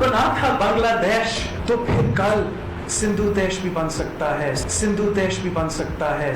बना था बांग्लादेश, तो फिर कल सिंधु देश भी बन सकता है, सिंधु देश भी बन सकता है।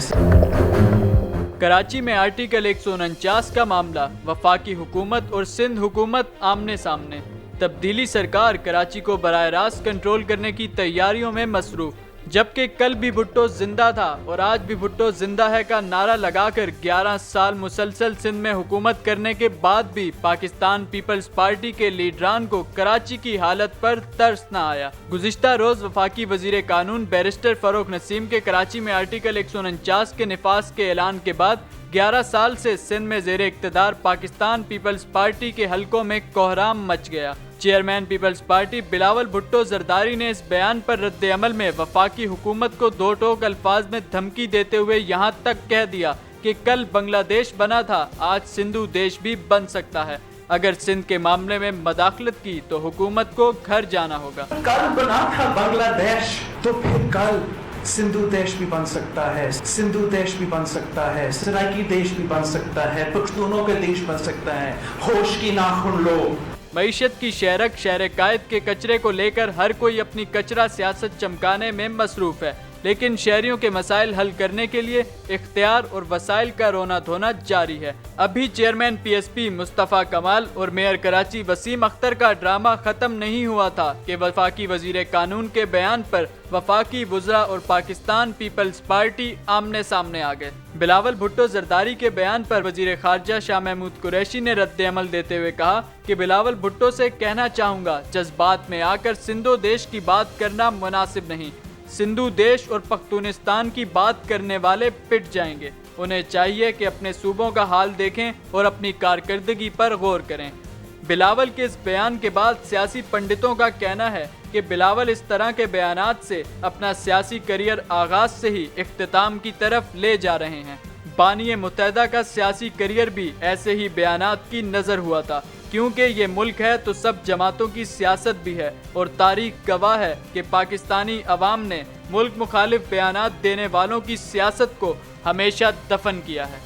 कराची में आर्टिकल 149 का मामला, वफाकी हुकूमत और सिंध हुकूमत आमने सामने। तब्दीली सरकार कराची को बराह रास्त कंट्रोल करने की तैयारियों में मसरूफ। जबकि कल भी भुट्टो जिंदा था और आज भी भुट्टो जिंदा है का नारा लगाकर 11 साल मुसलसल सिंध में हुकूमत करने के बाद भी पाकिस्तान पीपल्स पार्टी के लीडरान को कराची की हालत पर तरस न आया। गुज़िश्ता रोज वफाकी वजीर कानून बैरिस्टर फरूख नसीम के कराची में आर्टिकल 149 के निफाज के ऐलान के बाद 11 साल से सिंध में ज़ेरे इक़्तिदार पाकिस्तान पीपल्स पार्टी के हलकों में कोहराम मच गया। चेयरमैन पीपल्स पार्टी बिलावल भुट्टो जरदारी ने इस बयान पर रद्द अमल में वफाकी हुकूमत को दो टोक अल्फाज में धमकी देते हुए यहाँ तक कह दिया कि कल बांग्लादेश बना था, आज सिंधु देश भी बन सकता है। अगर सिंध के मामले में मदाखलत की तो हुकूमत को घर जाना होगा। कल बना था बांग्लादेश, तो फिर कल सिंधु देश भी बन सकता है, सिंधु देश भी बन सकता है, सराइकी देश भी बन सकता है, पख्तूनों का देश बन सकता है। होश की नाखुन लो। मईशत की शहरक शहर कायद के कचरे को लेकर हर कोई अपनी कचरा सियासत चमकाने में मसरूफ है, लेकिन शहरियों के मसाइल हल करने के लिए इख्तियार और वसाइल का रोना धोना जारी है। अभी चेयरमैन पीएसपी मुस्तफ़ा कमाल और मेयर कराची वसीम अख्तर का ड्रामा खत्म नहीं हुआ था कि वफाकी वजीर कानून के बयान पर वफाकी वुज़रा और पाकिस्तान पीपल्स पार्टी आमने सामने आ गए। बिलावल भुट्टो जरदारी के बयान पर वजीर खारजा शाह महमूद कुरैशी ने रद्द अमल देते हुए कहा कि बिलावल भुट्टो से कहना चाहूँगा, जज्बात में आकर सिंधु देश की बात करना मुनासिब नहीं। सिंधु देश और पख्तूनिस्तान की बात करने वाले पिट जाएंगे। उन्हें चाहिए कि अपने सूबों का हाल देखें और अपनी कारकर्दगी पर गौर करें। बिलावल के इस बयान के बाद सियासी पंडितों का कहना है कि बिलावल इस तरह के बयानात से अपना सियासी करियर आगाज से ही इख्तिताम की तरफ ले जा रहे हैं। बानी मुत्तहदा का सियासी करियर भी ऐसे ही बयानात की नज़र हुआ था, क्योंकि ये मुल्क है तो सब जमातों की सियासत भी है और तारीख गवाह है कि पाकिस्तानी अवाम ने मुल्क मुखालिफ बयानात देने वालों की सियासत को हमेशा दफन किया है।